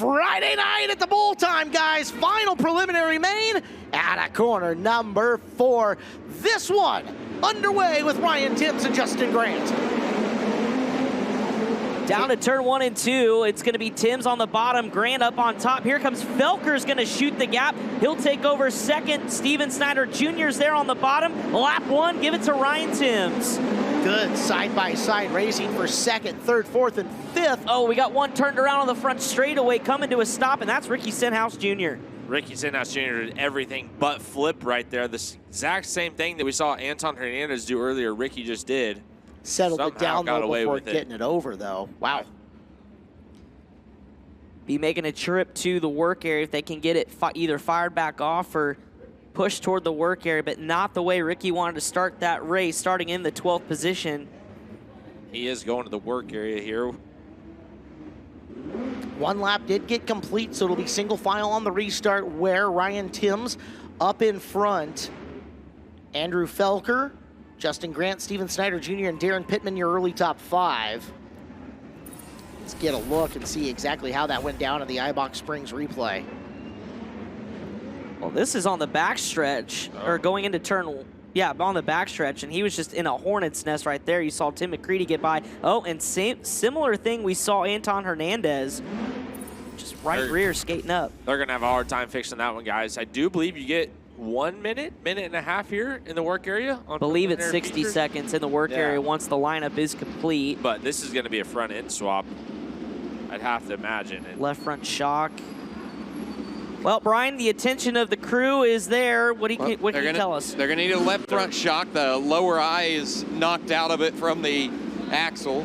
Friday night at the bowl time, guys. Final preliminary main at a corner number 4. This one underway with Ryan Timms and Justin Grant. Down to turn 1 and 2. It's going to be Timms on the bottom, Grant up on top. Here comes Felker's going to shoot the gap. He'll take over second. Steven Snyder Jr.'s there on the bottom. Lap 1, give it to Ryan Timms. Good side-by-side racing for second, third, fourth, and fifth. Oh, we got one turned around on the front straightaway coming to a stop, and that's Ricky Stenhouse Jr. Ricky Stenhouse Jr. did everything but flip right there. The exact same thing that we saw Anton Hernandez do earlier, Ricky just did. Settled it down though before getting it over, though. Wow. Be making a trip to the work area if they can get it either fired back off or pushed toward the work area, but not the way Ricky wanted to start that race, starting in the 12th position. He is going to the work area here. One lap did get complete, so it'll be single file on the restart where Ryan Timms up in front. Andrew Felker, Justin Grant, Steven Snyder Jr., and Darren Pittman, your early top 5. Let's get a look and see exactly how that went down in the iBox Springs replay. Well, this is on the backstretch, or going into turn, yeah, on the backstretch, and he was just in a hornet's nest right there. You saw Tim McCreadie get by. Oh, and similar thing, we saw Anton Hernandez just rear skating up. They're going to have a hard time fixing that one, guys. I do believe you get 1 minute and a half here in the work area. I believe it's 60 seconds in the work area once the lineup is complete. But this is going to be a front end swap, I'd have to imagine. Left front shock. Well, Brian, the attention of the crew is there. What can you tell us? They're going to need a left front shock. The lower eye is knocked out of it from the axle.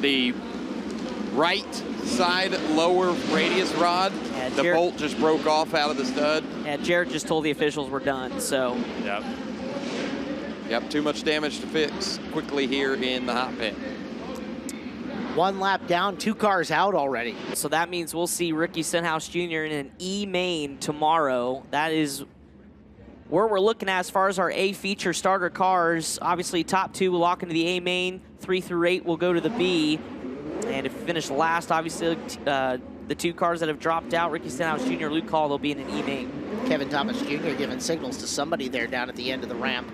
The right side lower radius rod, the bolt just broke off out of the stud. Yeah, Jared just told the officials we're done, so. Yep, too much damage to fix quickly here in the hot pit. 1 lap down, 2 cars out already. So that means we'll see Ricky Stenhouse Jr. in an E main tomorrow. That is where we're looking at as far as our A feature starter cars. Obviously, top 2 will lock into the A main. 3 through 8 will go to the B. And if we finish last, obviously, the 2 cars that have dropped out, Ricky Stenhouse Jr., Luke Hall, they'll be in an E main. Kevin Thomas Jr. giving signals to somebody there down at the end of the ramp.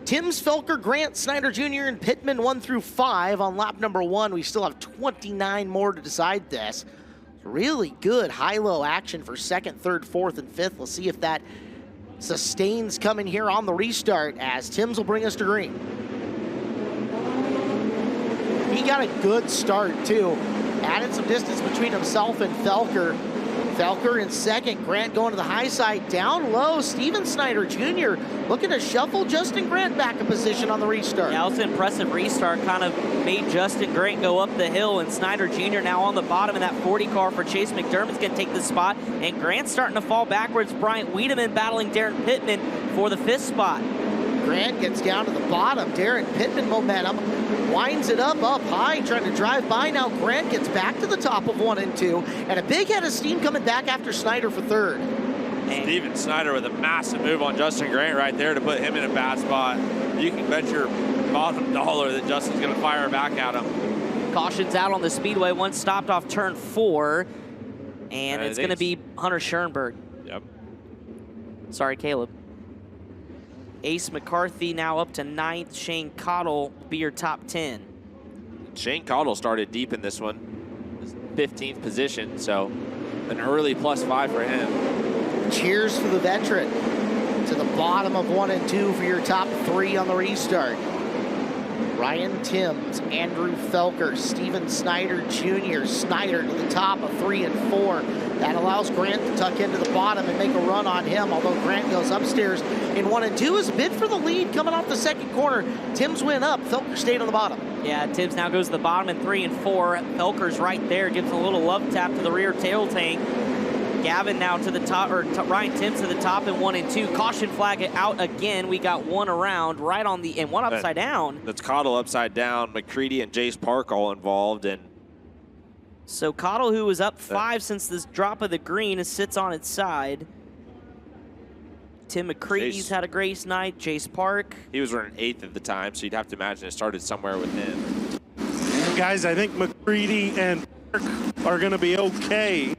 Timms, Felker, Grant, Snyder Jr., and Pittman 1 through 5 on lap number 1. We still have 29 more to decide this. Really good high-low action for second, third, fourth, and fifth. We'll see if that sustains coming here on the restart as Timms will bring us to green. He got a good start, too. Added some distance between himself and Felker. Felker in second, Grant going to the high side, down low. Steven Snyder Jr. looking to shuffle Justin Grant back in position on the restart. Yeah, it was an impressive restart, kind of made Justin Grant go up the hill, and Snyder Jr. now on the bottom, and that 40 car for Chase McDermott's going to take the spot, and Grant's starting to fall backwards. Bryant Wiedemann battling Darren Pittman for the 5th spot. Grant gets down to the bottom. Darren Pittman momentum winds it up high, trying to drive by. Now Grant gets back to the top of 1 and 2, and a big head of steam coming back after Snyder for 3rd. Steven Snyder with a massive move on Justin Grant right there to put him in a bad spot. You can bet your bottom dollar that Justin's going to fire back at him. Caution's out on the speedway. One stopped off turn 4, and it's going to be Hunter Schoenberg. Yep. Sorry, Caleb. Ace McCarthy now up to 9th. Shane Cottle will be your top 10. Shane Cottle started deep in this one, 15th position, so an early +5 for him. Cheers for the veteran. To the bottom of 1 and 2 for your top 3 on the restart. Ryan Timms, Andrew Felker, Steven Snyder Jr. Snyder to the top of 3 and 4. That allows Grant to tuck into the bottom and make a run on him, although Grant goes upstairs in 1 and 2 is a bid for the lead coming off the second corner. Timms went up, Felker stayed on the bottom. Yeah, Timms now goes to the bottom in 3 and 4. Felker's right there, gives a little love tap to the rear tail tank. Gavin now to the top, or Ryan Timms to the top in 1 and 2. Caution flag out again. We got one around right on the, and one upside down. That's Cottle upside down. McCreadie and Jace Park all involved. And so Cottle, who was up 5 since this drop of the green, sits on its side. Tim McCreadie's had a great night. Jace Park. He was running 8th at the time, so you'd have to imagine it started somewhere with him. Guys, I think McCreadie and Park are going to be okay.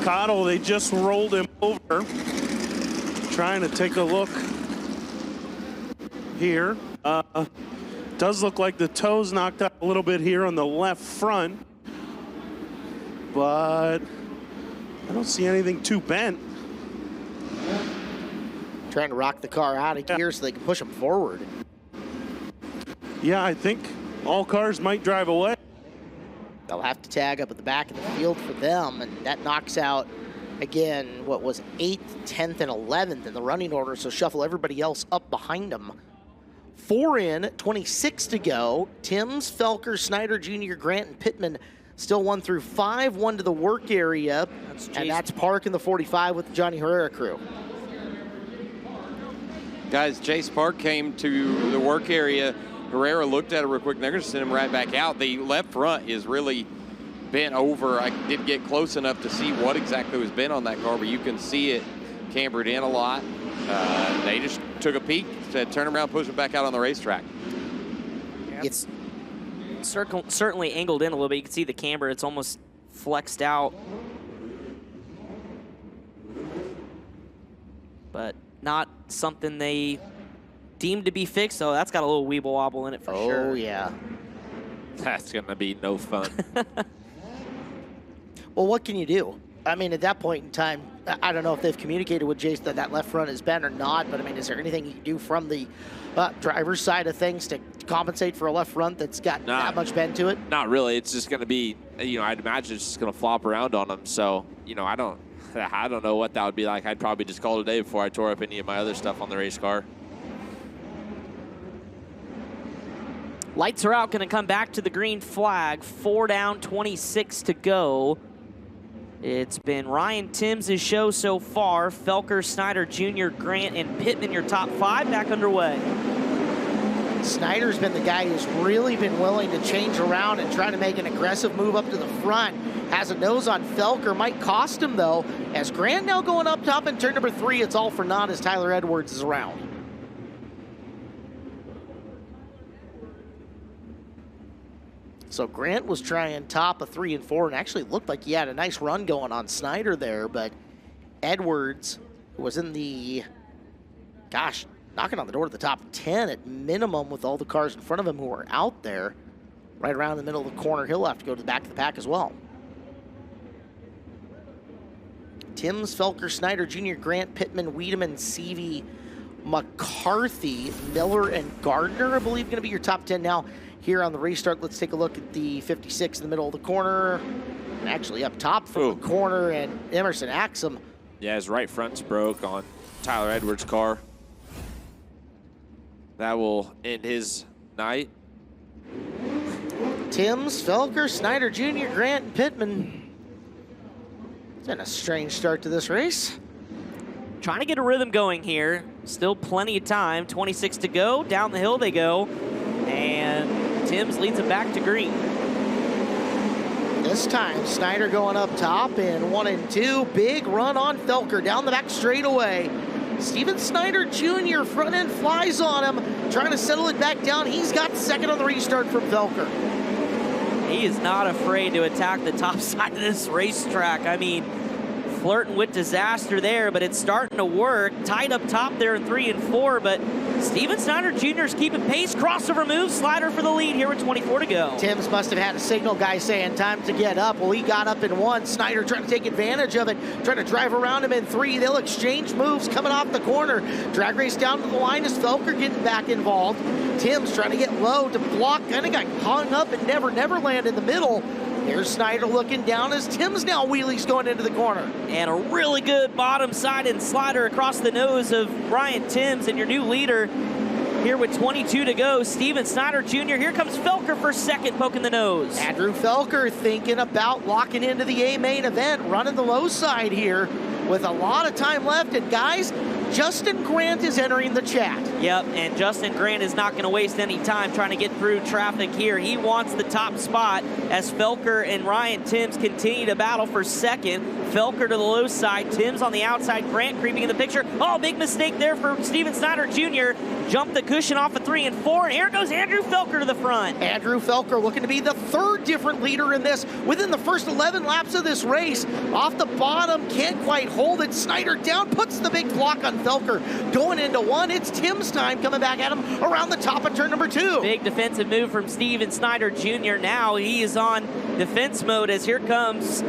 Cottle, they just rolled him over. Trying to take a look here. Does look like the toes knocked out a little bit here on the left front. But I don't see anything too bent. Trying to rock the car out of gear so they can push them forward. Yeah, I think all cars might drive away. They'll have to tag up at the back of the field for them, and that knocks out, again, what was 8th, 10th, and 11th in the running order, so shuffle everybody else up behind them. 4 in, 26 to go. Timms, Felker, Snyder Jr., Grant, and Pittman still 1 through 5, 1 to the work area, and that's Park in the 45 with the Johnny Herrera crew. Guys, Chase Park came to the work area. Herrera looked at it real quick, and they're going to send him right back out. The left front is really bent over. I didn't get close enough to see what exactly was bent on that car, but you can see it cambered in a lot. They just took a peek, said turn around, push it back out on the racetrack. It's certainly angled in a little bit. You can see the camber, it's almost flexed out. But not something they deemed to be fixed, so that's got a little weeble wobble in it for sure. Oh, yeah. That's going to be no fun. Well, what can you do? I mean, at that point in time, I don't know if they've communicated with Jason that that left front is bent or not, but I mean, is there anything you can do from the driver's side of things to compensate for a left front that's got that much bend to it? Not really. It's just going to be, I'd imagine it's just going to flop around on them. So, I don't know what that would be like. I'd probably just call it a day before I tore up any of my other stuff on the race car. Lights are out, going to come back to the green flag. 4 down, 26 to go. It's been Ryan Timms' show so far. Felker, Snyder Jr., Grant, and Pittman, your top 5 back underway. Snyder's been the guy who's really been willing to change around and try to make an aggressive move up to the front. Has a nose on Felker, might cost him though. As Grant now going up top in turn number 3, it's all for naught as Tyler Edwards is around. So Grant was trying top of 3 and 4 and actually looked like he had a nice run going on Snyder there, but Edwards was in the, knocking on the door to the top 10 at minimum with all the cars in front of him who are out there. Right around the middle of the corner, he'll have to go to the back of the pack as well. Timms, Felker, Snyder Jr., Grant, Pittman, Wiedemann, Seavey, McCarthy, Miller, and Gardner, I believe, going to be your top 10 now. Here on the restart, let's take a look at the 56 in the middle of the corner. And actually up top from the corner, and Emerson Axum. Yeah, his right front's broke on Tyler Edwards' car. That will end his night. Timms, Felker, Snyder Jr., Grant, and Pittman. It's been a strange start to this race. Trying to get a rhythm going here. Still plenty of time. 26 to go. Down the hill they go. And Timms leads it back to green. This time, Snyder going up top in 1 and 2. Big run on Felker down the back straightaway. Steven Snyder Jr. front end flies on him, trying to settle it back down. He's got second on the restart from Felker. He is not afraid to attack the top side of this racetrack. I mean, flirting with disaster there, but it's starting to work. Tight up top there in 3 and 4, but Steven Snyder Jr. is keeping pace. Crossover move, slider for the lead here with 24 to go. Timms must have had a signal guy saying time to get up. Well, he got up in 1. Snyder trying to take advantage of it, trying to drive around him in 3. They'll exchange moves coming off the corner. Drag race down to the line as Felker getting back involved. Timms trying to get low to block, kind of got hung up and never land in the middle. Here's Snyder looking down as Timms now wheelies going into the corner. And a really good bottom side and slider across the nose of Ryan Timms, and your new leader here with 22 to go, Steven Snyder Jr. Here comes Felker for second, poking the nose. Andrew Felker thinking about locking into the A main event, running the low side here with a lot of time left. And guys, Justin Grant is entering the chat. Yep, and Justin Grant is not going to waste any time trying to get through traffic here. He wants the top spot as Felker and Ryan Timms continue to battle for second. Felker to the low side, Timms on the outside, Grant creeping in the picture. Oh, big mistake there for Steven Snyder Jr. Jumped the cushion off of 3 3 and 4, and here goes Andrew Felker to the front. Andrew Felker looking to be the third different leader in this within the first 11 laps of this race. Off the bottom, can't quite hold it. Snyder down, puts the big block on Felker. Going into one, it's Tim's time coming back at him around the top of turn number 2. Big defensive move from Steven Snyder Jr. Now he is on defense mode as here comes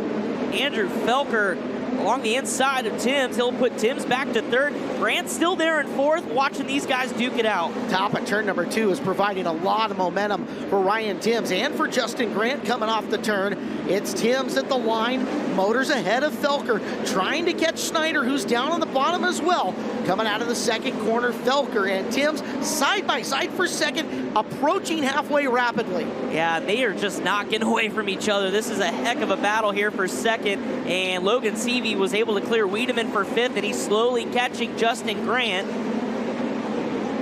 Andrew Felker along the inside of Timms. He'll put Timms back to third. Grant's still there in fourth, watching these guys duke it out. Top of turn number 2 is providing a lot of momentum for Ryan Timms and for Justin Grant coming off the turn. It's Timms at the line, motors ahead of Felker, trying to catch Snyder, who's down on the bottom as well. Coming out of the second corner, Felker and Timms side by side for second, approaching halfway rapidly. Yeah, they are just not getting away from each other. This is a heck of a battle here for second, and Logan Seavey was able to clear Wiedemann for fifth, and he's slowly catching Justin Grant.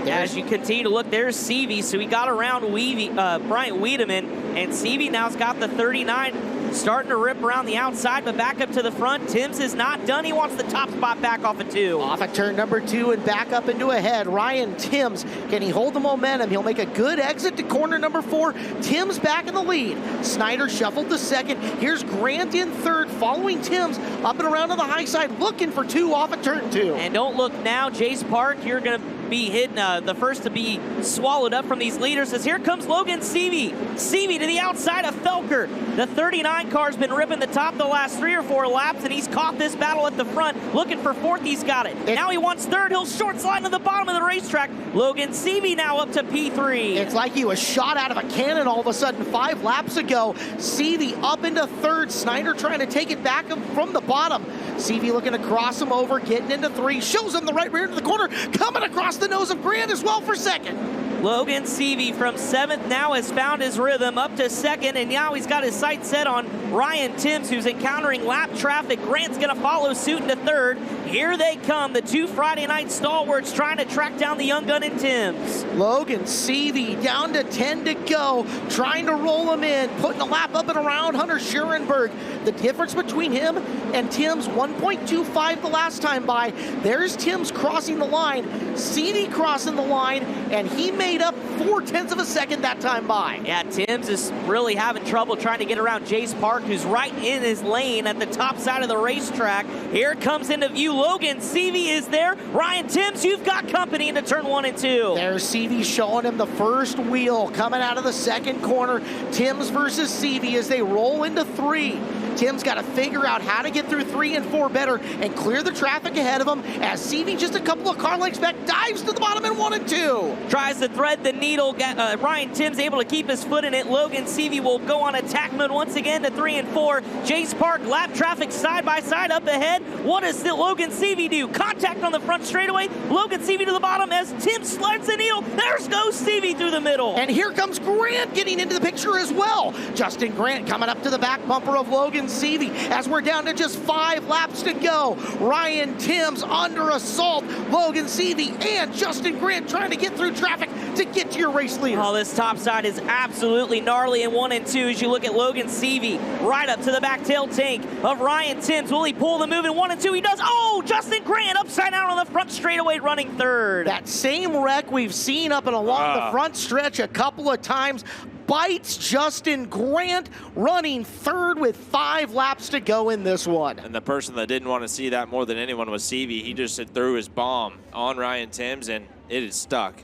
As you continue to look, there's Seavey, so he got around Bryant Wiedemann, and Seavey now's got the 39, starting to rip around the outside, but back up to the front. Timms is not done. He wants the top spot back off of 2. Off of turn number 2 and back up into a head. Ryan Timms, can he hold the momentum? He'll make a good exit to corner number 4. Timms back in the lead. Snyder shuffled to second. Here's Grant in third, following Timms up and around to the high side, looking for 2 off of turn 2. And don't look now, Jace Park, you're going to be hidden, the first to be swallowed up from these leaders, as here comes Logan Seavey. Seavey to the outside of Felker. The 39 car's been ripping the top the last 3 or 4 laps, and he's caught this battle at the front. Looking for fourth, he's got it. Now he wants third. He'll short slide to the bottom of the racetrack. Logan Seavey now up to P3. It's like he was shot out of a cannon all of a sudden 5 laps ago. Seavey up into third. Snyder trying to take it back from the bottom. Seavey looking to cross him over, getting into 3. Shows him the right rear to the corner. Coming across the nose of Grant as well for second. Logan Seavey from 7th now has found his rhythm up to second, and now he's got his sights set on Ryan Timms, who's encountering lap traffic. Grant's going to follow suit into third. Here they come, the 2 Friday night stalwarts trying to track down the young gun in Timms. Logan Seavey down to 10 to go, trying to roll him in, putting a lap up and around Hunter Schurenberg. The difference between him and Timms, 1.25 the last time by. There's Timms crossing the line, Seavey crossing the line, and he made up 0.4 of a second that time by. Yeah, Timms is really having trouble trying to get around Jace Park, who's right in his lane at the top side of the racetrack. Here comes into view Logan Seavey is there. Ryan Timms, you've got company into turn 1 and 2. There's Seavey showing him the first wheel coming out of the second corner. Timms versus Seavey as they roll into 3. Tim's got to figure out how to get through 3 and 4 better and clear the traffic ahead of him as Seavey, just a couple of car lengths back, dives to the bottom in 1 and 2. Tries to thread the needle. Ryan Timms able to keep his foot in it. Logan Seavey will go on attack mode once again to 3 and 4. Jace Park, lap traffic side by side up ahead. What does Logan Seavey do? Contact on the front straightaway. Logan Seavey to the bottom as Timms slides the needle. There's goes Seavey through the middle. And here comes Grant getting into the picture as well. Justin Grant coming up to the back bumper of Logan Seavey as we're down to just 5 laps to go. Ryan Timms under assault. Logan Seavey and Justin Grant trying to get through traffic to get to your race leader. Oh, this top side is absolutely gnarly in 1 and 2 as you look at Logan Seavey right up to the back tail tank of Ryan Timms. Will he pull the move in 1 and 2? He does. Oh, Justin Grant upside down on the front straightaway running third. That same wreck we've seen up and along the front stretch a couple of times bites Justin Grant, running third with 5 laps to go in this one. And the person that didn't want to see that more than anyone was Seavey. He just threw his bomb on Ryan Timms, and it is stuck.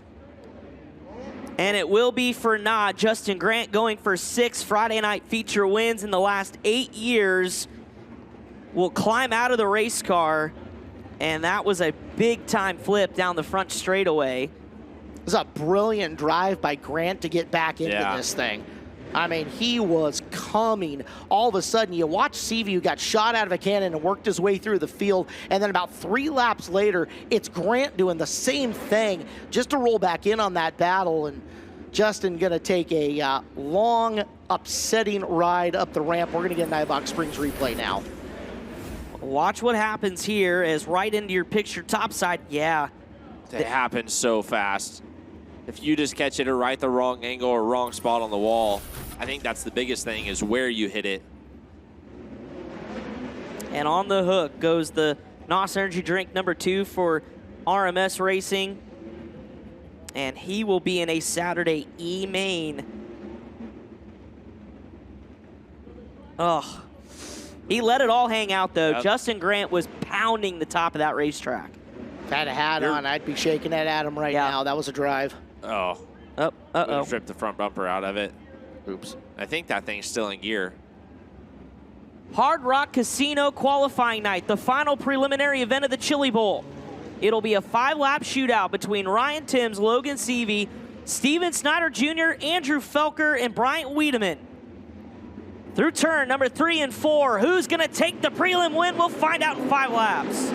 And it will be for not. Justin Grant going for 6 Friday night feature wins in the last 8 years. Will climb out of the race car, and that was a big time flip down the front straightaway. It was a brilliant drive by Grant to get back into this thing. I mean, he was coming. All of a sudden, you watch Seavey, who got shot out of a cannon and worked his way through the field, and then about 3 laps later, it's Grant doing the same thing just to roll back in on that battle, and Justin gonna take a long, upsetting ride up the ramp. We're gonna get an Ibach Springs replay now. Watch what happens here as right into your picture topside. Yeah. It happens so fast. If you just catch it at right the wrong angle or wrong spot on the wall, I think that's the biggest thing, is where you hit it. And on the hook goes the NOS Energy Drink number 2 for RMS Racing. And he will be in a Saturday E main. Oh, he let it all hang out though. Yep. Justin Grant was pounding the top of that racetrack. If I had a hat on, I'd be shaking that at him right now. That was a drive. Oh. Uh-oh. Stripped the front bumper out of it. Oops. I think that thing's still in gear. Hard Rock Casino qualifying night, the final preliminary event of the Chili Bowl. It'll be a 5-lap shootout between Ryan Timms, Logan Seavey, Steven Snyder Jr., Andrew Felker, and Bryant Wiedemann. Through turn number 3 and 4, who's going to take the prelim win? We'll find out in 5 laps.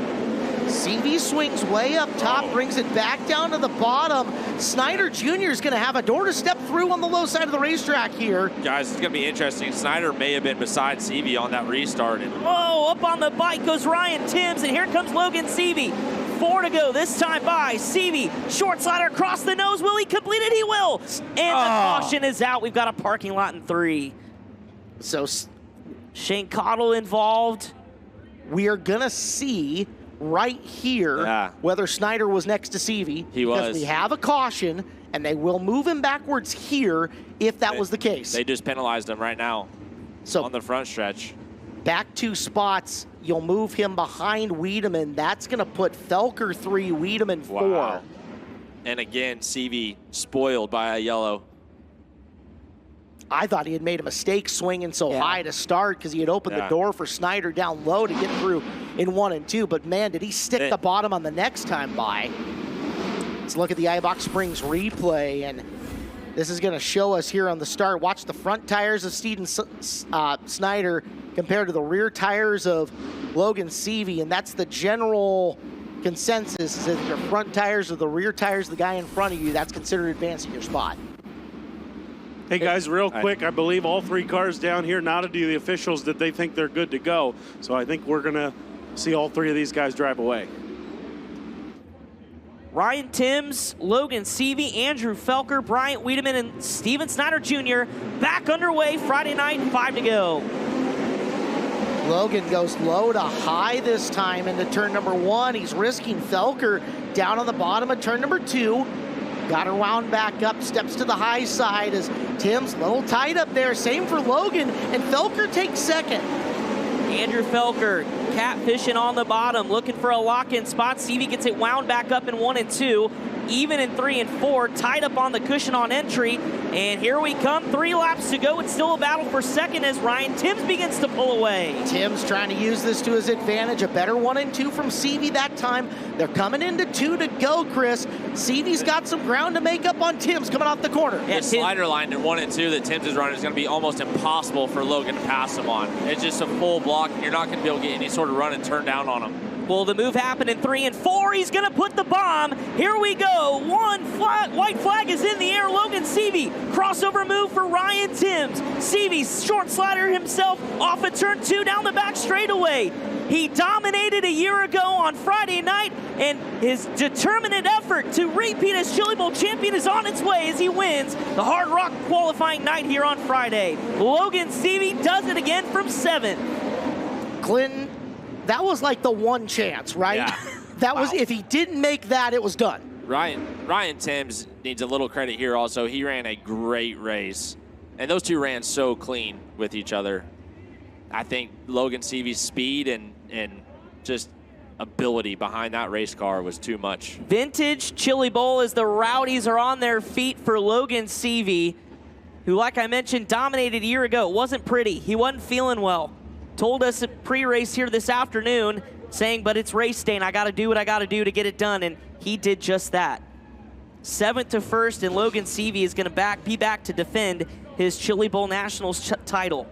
Seavey swings way up top, brings it back down to the bottom. Snyder Jr. is going to have a door to step through on the low side of the racetrack here. Guys, it's going to be interesting. Snyder may have been beside Seavey on that restart. Oh, up on the bike goes Ryan Timms, and here comes Logan Seavey. 4 to go, this time by Seavey. Short slider across the nose. Will he complete it? He will. And the caution is out. We've got a parking lot in 3. So Shane Cottle involved. we are going to see right here whether Snyder was next to Seavey. He was. Because we have a caution, and they will move him backwards here if that was the case. They just penalized him right now on the front stretch. Back 2 spots, you'll move him behind Wiedemann. That's going to put Felker 3, Wiedemann 4. Wow. And again, Seavey spoiled by a yellow. I thought he had made a mistake swinging so high to start because he had opened the door for Snyder down low to get through in 1 and 2. But man, did he stick the bottom on the next time by. Let's look at the iBox Springs replay, and this is going to show us here on the start. Watch the front tires of Steven Snyder compared to the rear tires of Logan Seavey, and that's the general consensus, is that your front tires are the rear tires of the guy in front of you. That's considered advancing your spot. Hey guys, real quick, I believe all 3 cars down here nodded to the officials that they think they're good to go. So I think we're going to see all 3 of these guys drive away. Ryan Timms, Logan Seavey, Andrew Felker, Bryant Wiedemann, and Steven Snyder Jr. back underway Friday night, 5 to go. Logan goes low to high this time into turn number 1. He's risking Felker down on the bottom of turn number 2. Got her wound back up, steps to the high side as Tim's a little tight up there. Same for Logan, and Felker takes second. Andrew Felker catfishing on the bottom, looking for a lock-in spot. Seavey gets it wound back up in 1 and 2. Even in 3 and 4, tied up on the cushion on entry. And here we come, 3 laps to go. It's still a battle for second as Ryan Timms begins to pull away. Tim's trying to use this to his advantage. A better 1 and 2 from Seavey that time. They're coming into 2 to go, Chris. Seavey's got some ground to make up on Tim's coming off the corner. The slider line in 1 and 2 that Timms is running is going to be almost impossible for Logan to pass him on. It's just a full block, and you're not going to be able to get any sort of run and turn down on him. Well, the move happened in 3 and 4. He's going to put the bomb. Here we go. White flag is in the air. Logan Seavey. Crossover move for Ryan Timms. Seavey, short slider himself off of turn 2 down the back straightaway. He dominated a year ago on Friday night, and his determined effort to repeat as Chili Bowl champion is on its way as he wins the Hard Rock qualifying night here on Friday. Logan Seavey does it again from 7th. Clinton, that was like the one chance, right? Yeah. That was, if he didn't make that, it was done. Ryan Timms needs a little credit here also. He ran a great race. And those 2 ran so clean with each other. I think Logan Seavey's speed and just ability behind that race car was too much. Vintage Chili Bowl as the Rowdies are on their feet for Logan Seavey, who, like I mentioned, dominated a year ago. It wasn't pretty. He wasn't feeling well. Told us at pre-race here this afternoon, saying, but it's race day and I got to do what I got to do to get it done, and he did just that. 7th to 1st, and Logan Seavey is going to be back to defend his Chili Bowl Nationals title.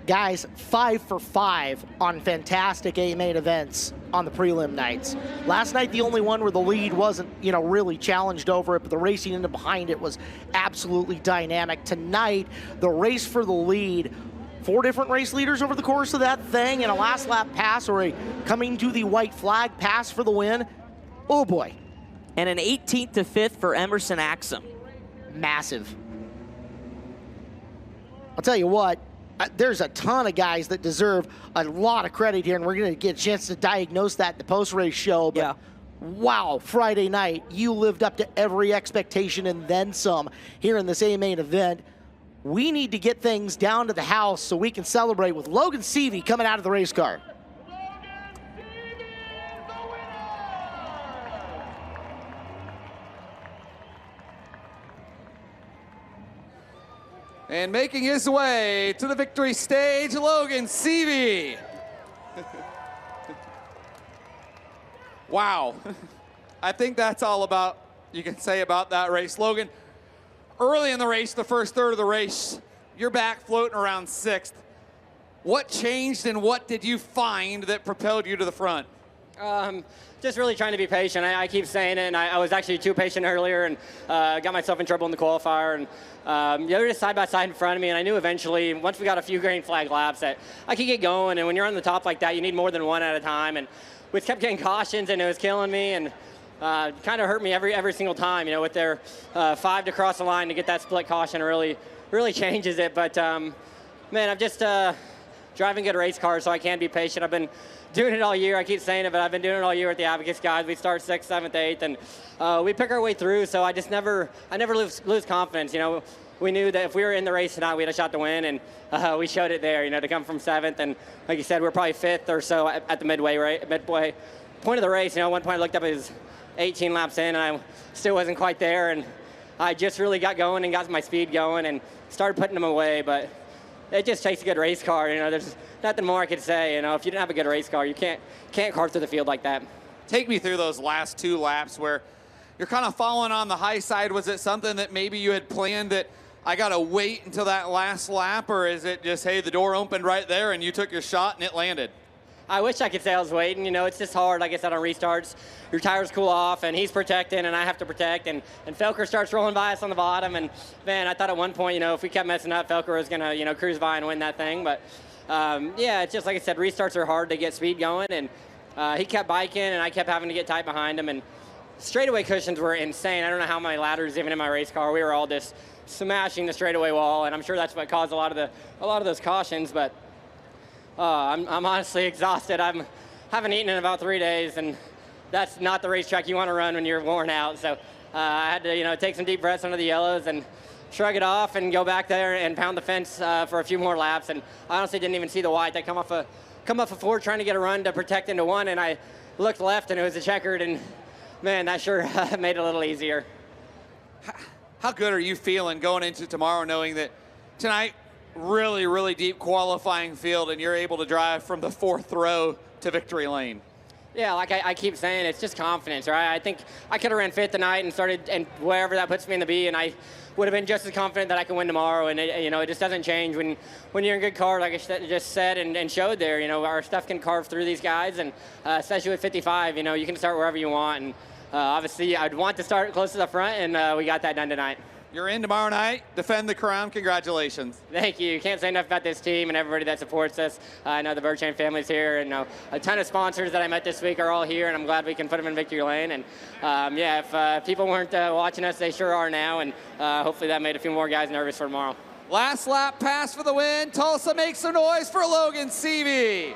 Guys, 5 for 5 on fantastic A-main events on the prelim nights. Last night, the only one where the lead wasn't, really challenged over it, but the racing in and behind it was absolutely dynamic. Tonight, the race for the lead, 4 different race leaders over the course of that thing, and a last lap pass or a coming to the white flag pass for the win. Oh boy. And an 18th to 5th for Emerson Axum. Massive. I'll tell you what, there's a ton of guys that deserve a lot of credit here, and we're going to get a chance to diagnose that in the post-race show. But wow, Friday night, you lived up to every expectation and then some here in this A-main event. We need to get things down to the house so we can celebrate with Logan Seavey coming out of the race car. And making his way to the victory stage, Logan Seavey. Wow. I think that's all about you can say about that race. Logan, early in the race, the first third of the race, you're back floating around 6th. What changed and what did you find that propelled you to the front? Just really trying to be patient. I keep saying it, and I was actually too patient earlier and got myself in trouble in the qualifier. And they were just side by side in front of me, and I knew eventually, once we got a few green flag laps, that I could get going. And when you're on the top like that, you need more than one at a time. And we kept getting cautions, and it was killing me, and kind of hurt me every single time. You know, with their 5 to cross the line to get that split caution really changes it. But man, I'm just driving good race cars, so I can be patient. I've been doing it all year. I keep saying it, but I've been doing it all year with the Advocates guys. We start 6th, 7th, 8th, and we pick our way through. So I never lose confidence. You know, we knew that if we were in the race tonight, we had a shot to win, and we showed it there. You know, to come from 7th, and like you said, we're probably 5th or so at the midway point of the race. You know, at one point I looked up, it was 18 laps in, and I still wasn't quite there. And I just really got going and got my speed going and started putting them away. But it just takes a good race car. You know, there's nothing more I could say. You know, if you didn't have a good race car, you can't car through the field like that. Take me through those last 2 laps where you're kind of falling on the high side. Was it something that maybe you had planned that I got to wait until that last lap, or is it just, hey, the door opened right there and you took your shot and it landed? I wish I could say I was waiting. You know, it's just hard, like I said, on restarts. Your tires cool off, and he's protecting, and I have to protect. And Felker starts rolling by us on the bottom. And, man, I thought at one point, you know, if we kept messing up, Felker was going to, you know, cruise by and win that thing. But, yeah, it's just like I said, restarts are hard to get speed going. And he kept biking, and I kept having to get tight behind him. And straightaway cushions were insane. I don't know how many ladders even in my race car. We were all just smashing the straightaway wall, and I'm sure that's what caused a lot of those cautions. But I'm honestly exhausted. I haven't eaten in about 3 days, and that's not the racetrack you want to run when you're worn out. So I had to, you know, take some deep breaths under the yellows and shrug it off and go back there and pound the fence for a few more laps. And I honestly didn't even see the white. They come off a 4 trying to get a run to protect into 1, and I looked left and it was a checkered, and man, that sure made it a little easier. How good are you feeling going into tomorrow knowing that tonight, really, really deep qualifying field, and you're able to drive from the 4th row to victory lane? Yeah, like I keep saying, it's just confidence, right? I think I could have ran 5th tonight and started, and wherever that puts me in the B, and I would have been just as confident that I can win tomorrow. And you know, it just doesn't change when you're in good car, like I just said and showed there. You know, our stuff can carve through these guys, and especially with 55, you know, you can start wherever you want. And obviously, I'd want to start close to the front, and we got that done tonight. You're in tomorrow night. Defend the crown. Congratulations. Thank you. Can't say enough about this team and everybody that supports us. I know the Bergchain family's here, and a ton of sponsors that I met this week are all here, and I'm glad we can put them in victory lane. And yeah, if people weren't watching us, they sure are now, and hopefully that made a few more guys nervous for tomorrow. Last lap pass for the win. Tulsa makes some noise for Logan Seavey.